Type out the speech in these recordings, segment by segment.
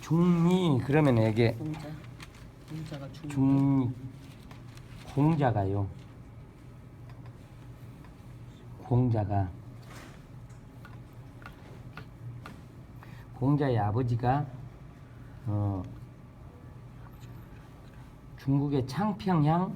중리 그러면 이게 공자가 중리 공자가요. 공자의 아버지가 중국의 창평향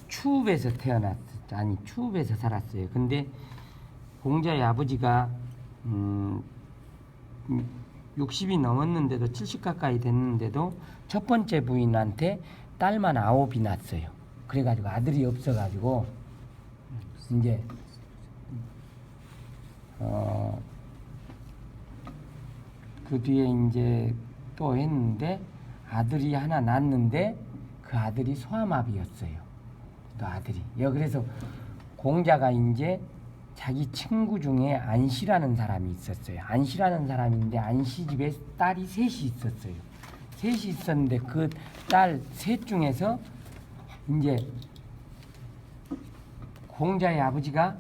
추읍에서 추읍에서 살았어요. 근데 공자의 아버지가 60이 넘었는데도 70 가까이 됐는데도 첫 번째 부인한테 딸만 9이 낳았어요. 그래가지고 아들이 없어가지고 이제 그 뒤에 이제 또 했는데 아들이 하나 낳았는데 그 아들이 소아마비였어요. 또 아들이. 그래서 공자가 이제 자기 친구 중에 안시라는 사람이 있었어요. 안시라는 사람인데 안시 집에 딸이 셋이 있었어요. 셋이 있었는데 그 딸 셋 중에서 이제 공자의 아버지가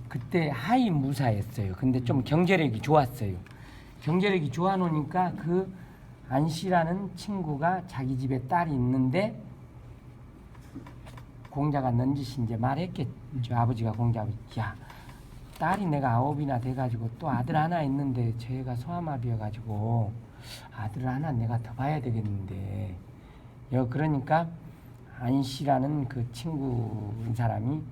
그때 하이 무사였어요. 근데 좀 경제력이 좋았어요. 경제력이 좋아 놓으니까 그 안시라는 친구가 자기 집에 딸이 있는데 공자가 넌지시 이제 말했겠죠. 아버지가 공자 아버지, 야, 딸이 내가 9이나 돼가지고 또 아들 하나 있는데 쟤가 소아마비여가지고 아들 하나 내가 더 봐야 되겠는데. 그러니까 안시라는 그 친구인 사람이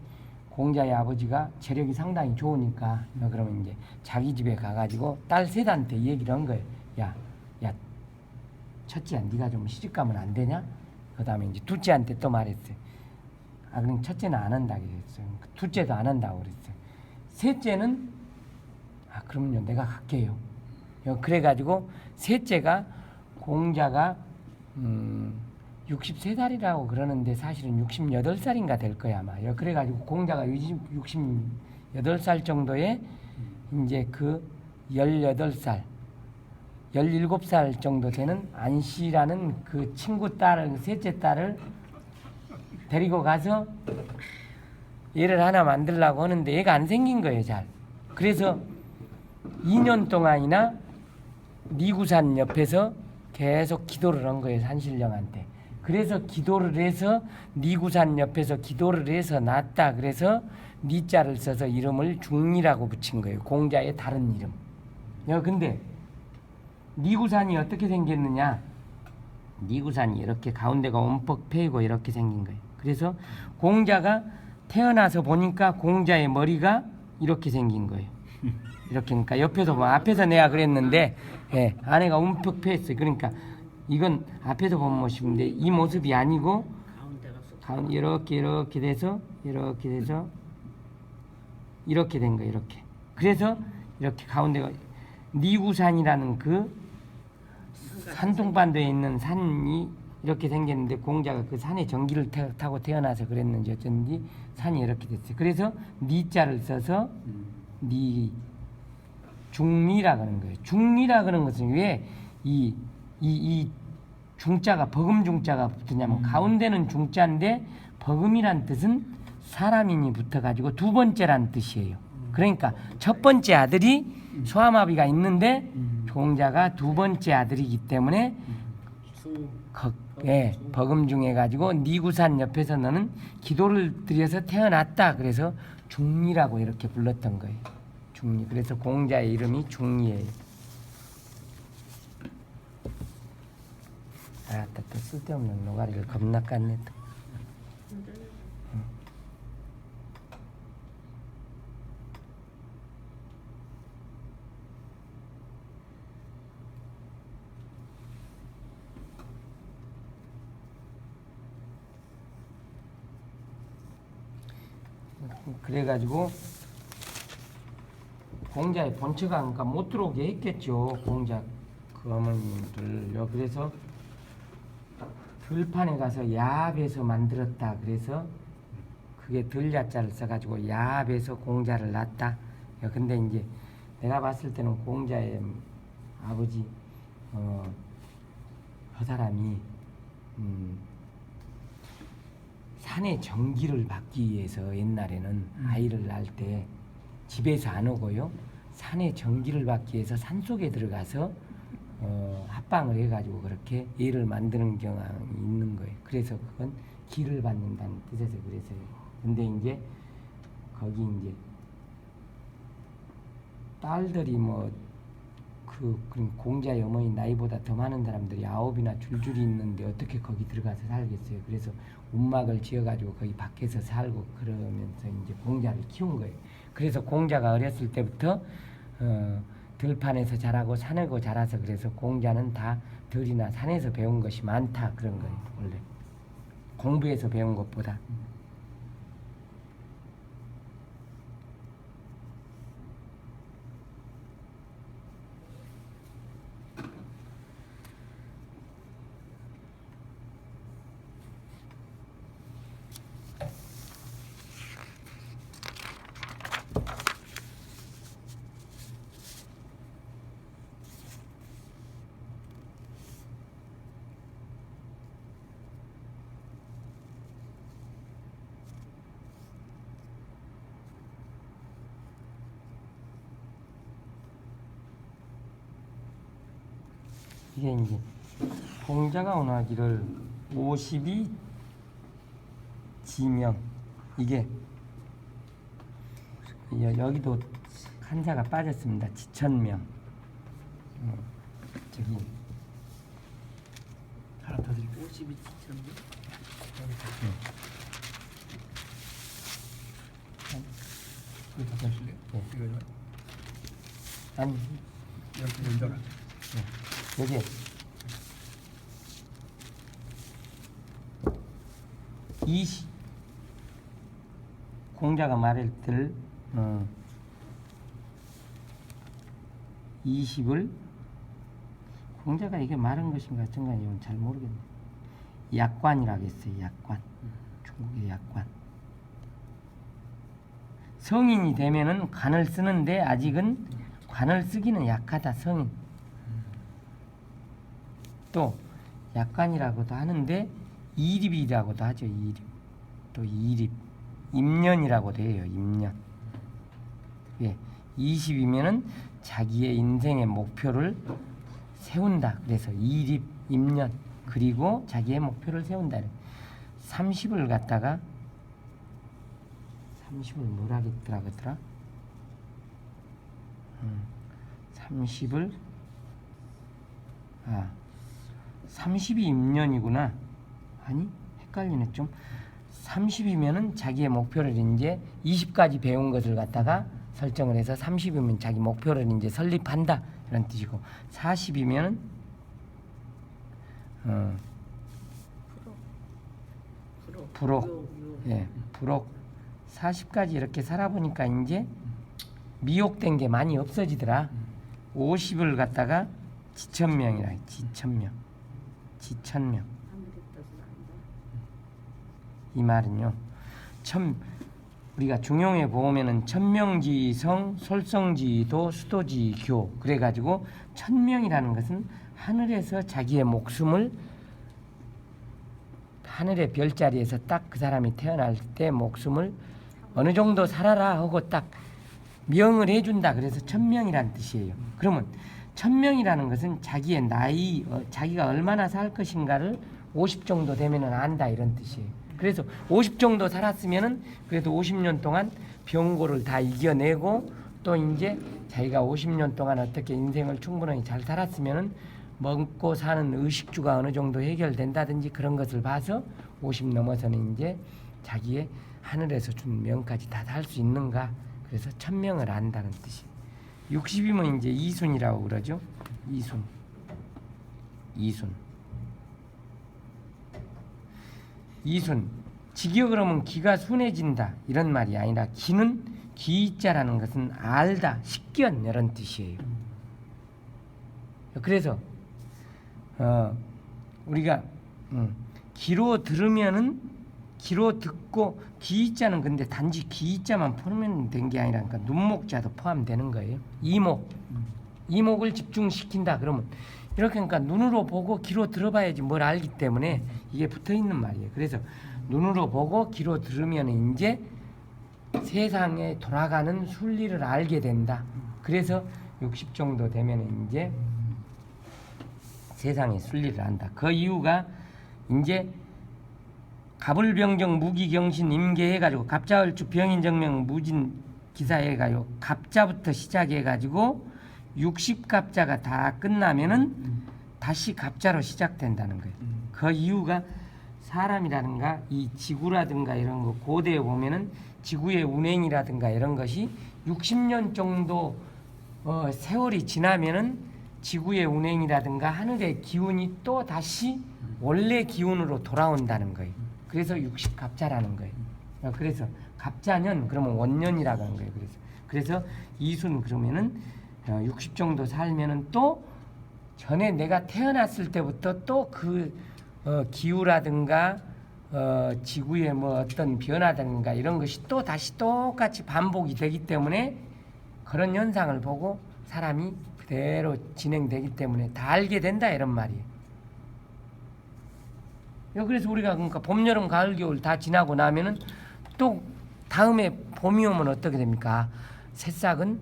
공자의 아버지가 재력이 상당히 좋으니까 그러면 이제 자기 집에 가가지고 딸 셋한테 얘기를 한 거예요. 야, 첫째야, 네가 좀 시집가면 안 되냐? 그 다음에 이제 둘째한테 또 말했어요. 그럼 첫째는 안 한다 그랬어요. 둘째도 안 한다고 그랬어요. 셋째는 그러면요 내가 갈게요. 그래가지고 셋째가 공자가 63살이라고 그러는데 사실은 68살인가 될 거야 아마. 그래가지고 공자가 68살 정도에 이제 그 18살 17살 정도 되는 안시라는 그 친구 딸을 셋째 딸을 데리고 가서 얘를 하나 만들려고 하는데 얘가 안 생긴 거예요 잘. 그래서 2년 동안이나 니구산 옆에서 계속 기도를 한 거예요 산신령한테. 그래서 기도를 해서 니구산 옆에서 기도를 해서 낳았다. 그래서 니자를 써서 이름을 중리라고 붙인 거예요. 공자의 다른 이름. 근데 니구산이 어떻게 생겼느냐? 니구산이 이렇게 가운데가 움푹 패이고 이렇게 생긴 거예요. 그래서 공자가 태어나서 보니까 공자의 머리가 이렇게 생긴 거예요. 이렇게. 그러니까 옆에서 보면 앞에서 내가 그랬는데 안에가 움푹 패였어요. 그러니까 이건 앞에서 보면 모습인데 이 모습이 아니고 가운데 이렇게 돼서 이렇게 된 거예요. 이렇게. 그래서 이렇게 가운데가 니구산이라는 그 산둥반도에 있는 산이 이렇게 생겼는데 공자가 그 산에 전기를 타고 태어나서 그랬는지 어쩐지 산이 이렇게 됐어요. 그래서 니자를 써서 니 중리라 그러는 거예요. 중리라 그러는 것은 왜 이 중자가 버금 중자가 붙으냐면 가운데는 중자인데 버금이란 뜻은 사람인이 붙어가지고 두 번째란 뜻이에요. 그러니까 첫 번째 아들이 소아마비가 있는데 공자가 두 번째 아들이기 때문에 버금 중에 가지고 니구산 옆에서 너는 기도를 드려서 태어났다. 그래서 중리라고 이렇게 불렀던 거예요. 중리. 그래서 공자의 이름이 중리예요. 또 쓸데없는 노가리를 겁나 깠네 또. 그래가지고 공자의 본처가 그러니까 못 들어오게 했겠죠. 공자 그 어머님들. 그래서 들판에 가서 야합에서 만들었다. 그래서 그게 들야자를 써가지고 야합에서 공자를 낳았다. 근데 이제 내가 봤을 때는 공자의 아버지 그 사람이 산에 전기를 받기 위해서 옛날에는 아이를 낳을 때 집에서 안 오고요. 산에 전기를 받기 위해서 산속에 들어가서 합방을 해가지고 그렇게 예를 만드는 경향이 있는 거예요. 그래서 그건 기를 받는다는 뜻에서 그래서요. 근데 이제 거기 이제 딸들이 뭐 그런 공자의 어머니 나이보다 더 많은 사람들이 9이나 줄줄이 있는데 어떻게 거기 들어가서 살겠어요. 그래서 움막을 지어가지고 거기 밖에서 살고 그러면서 이제 공자를 키운 거예요. 그래서 공자가 어렸을 때부터 들판에서 자라고 산에고 자라서 그래서 공자는 다 들이나 산에서 배운 것이 많다 그런 거예요. 원래 공부해서 배운 것보다. 이게 이제 공자가 원하기를 50이 지명 이게 여기도 한자가 빠졌습니다. 지천명 저기 하나 더 드릴게요. 50이 지천명. 이거 더 하실래요? 네. 이거 아니 이렇게 연결을. 여기 공자가 말할 때를 20을 공자가 이게 말한 것인가 어쩐가 이건 잘 모르겠네. 약관이라고 했어요. 약관. 중국의 약관. 성인이 되면은 관을 쓰는데 아직은 관을 쓰기는 약하다. 성인. 또 약관이라고도 하는데 이립이라고도 하죠. 이립. 또 이립. 임년이라고도 해요. 임년. 예. 20이면은 자기의 인생의 목표를 세운다. 그래서 이립, 임년. 그리고 자기의 목표를 세운다. 30을 갖다가 30을 뭐라 그랬더라? 30을 30이 임년이구나. 아니 헷갈리네 좀. 30이면은 자기의 목표를 이제 20까지 배운 것을 갖다가 설정을 해서 30이면 자기 목표를 이제 설립한다 이런 뜻이고 40이면은 부록 예 부록 40까지 이렇게 살아보니까 이제 미혹된 게 많이 없어지더라. 50을 갖다가 지천명이라 지천명 이 말은요. 우리가 중용에 보면은 천명지성, 솔성지도, 수도지교 그래가지고 천명이라는 것은 하늘에서 자기의 목숨을 하늘의 별자리에서 딱 그 사람이 태어날 때 목숨을 어느 정도 살아라 하고 딱 명을 해준다. 그래서 천명이라는 뜻이에요. 그러면 천명이라는 것은 자기의 나이, 자기가 얼마나 살 것인가를 50 정도 되면은 안다 이런 뜻이에요. 그래서 50 정도 살았으면은 그래도 50년 동안 병고를 다 이겨내고 또 이제 자기가 50년 동안 어떻게 인생을 충분히 잘 살았으면은 먹고 사는 의식주가 어느 정도 해결된다든지 그런 것을 봐서 50 넘어서는 이제 자기의 하늘에서 준 명까지 다 살 수 있는가. 그래서 천명을 안다는 뜻이. 60이면 이제 이순이라고 그러죠. 이순. 직역을 하면 기가 순해진다 이런 말이 아니라 기는 기자라는 것은 알다, 식견 이런 뜻이에요. 그래서 우리가 기로 들으면은 기로 듣고 기자는 근데 단지 기자만 포함되는 된 게 아니라 그러니까 눈목자도 포함되는 거예요. 이목을 집중시킨다 그러면 이렇게 그러니까 눈으로 보고 귀로 들어봐야지 뭘 알기 때문에 이게 붙어 있는 말이에요. 그래서 눈으로 보고 귀로 들으면 이제 세상에 돌아가는 순리를 알게 된다. 그래서 60 정도 되면 이제 세상의 순리를 안다. 그 이유가 이제 갑을병정 무기경신 임계해가지고 갑자을주 병인정명 무진 기사해가지고 갑자부터 시작해가지고 60갑자가 다 끝나면은 다시 갑자로 시작된다는 거예요. 그 이유가 사람이라든가 이 지구라든가 이런 거 고대에 보면은 지구의 운행이라든가 이런 것이 60년 정도 세월이 지나면은 지구의 운행이라든가 하늘의 기운이 또 다시 원래 기운으로 돌아온다는 거예요. 그래서 60갑자라는 거예요. 그래서 갑자년 그러면 원년이라고 하는 거예요. 그래서 이순 그러면은 60 정도 살면은 또 전에 내가 태어났을 때부터 또 그 기후라든가 지구의 뭐 어떤 변화든가 이런 것이 또 다시 똑같이 반복이 되기 때문에 그런 현상을 보고 사람이 그대로 진행되기 때문에 다 알게 된다 이런 말이에요. 그래서 우리가 그러니까 봄, 여름, 가을, 겨울 다 지나고 나면은 또 다음에 봄이 오면 어떻게 됩니까? 새싹은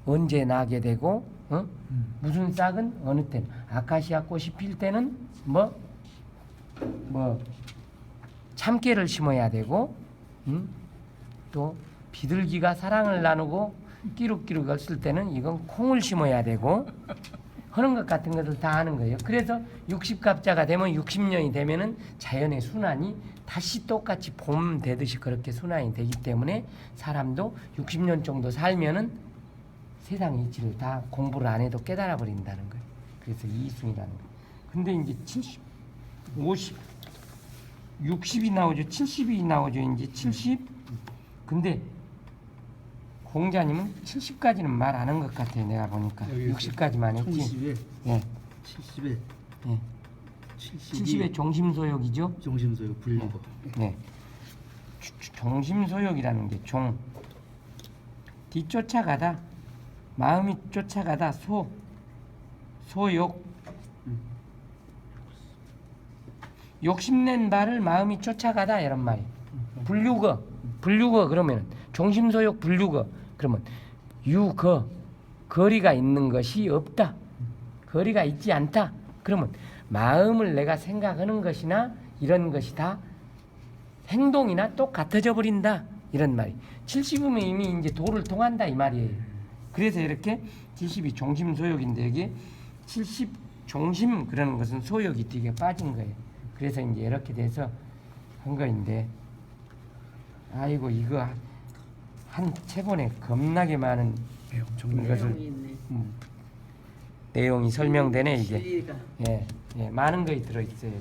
언제 나게 되고, 무슨 싹은 어느 때? 아카시아 꽃이 필 때는 뭐 참깨를 심어야 되고, 또 비둘기가 사랑을 나누고 끼룩끼룩 얽을 때는 이건 콩을 심어야 되고. 그런 것 같은 것을 다 하는 거예요. 그래서 60갑자가 되면 60년이 되면은 자연의 순환이 다시 똑같이 봄 되듯이 그렇게 순환이 되기 때문에 사람도 60년 정도 살면은 세상 이치를 다 공부를 안 해도 깨달아 버린다는 거예요. 그래서 이순이라는 거예요. 근데 이제 70, 50, 60이 나오죠. 70이 나오죠. 이제 70. 근데 공자님은 70까지는 말 안 한 것 같아요. 내가 보니까 60까지만 했지. 70에 예, 70에 예. 70의 종심소욕이죠. 종심소욕 불리고. 네. 종심소욕이라는 게 종. 뒤쫓아가다. 마음이 쫓아가다. 소욕. 욕심낸 바를 마음이 쫓아가다 이런 말이에요. 불유거 그러면 종심소욕 불유거 그러면 거리가 있는 것이 없다. 거리가 있지 않다. 그러면 마음을 내가 생각하는 것이나 이런 것이 다 행동이나 똑같아져 버린다. 이런 말이. 70이면 이미 이제 도를 통한다 이 말이에요. 그래서 이렇게 70이 종심소욕인데 이게 70 종심 그러는 것은 소욕이 되게 빠진 거예요. 그래서 이제 이렇게 돼서 한 거인데 아이고 이거 한 책원에 겁나게 많은 것을 내용이 설명되네 이게. 예, 많은 것이 들어 있어요.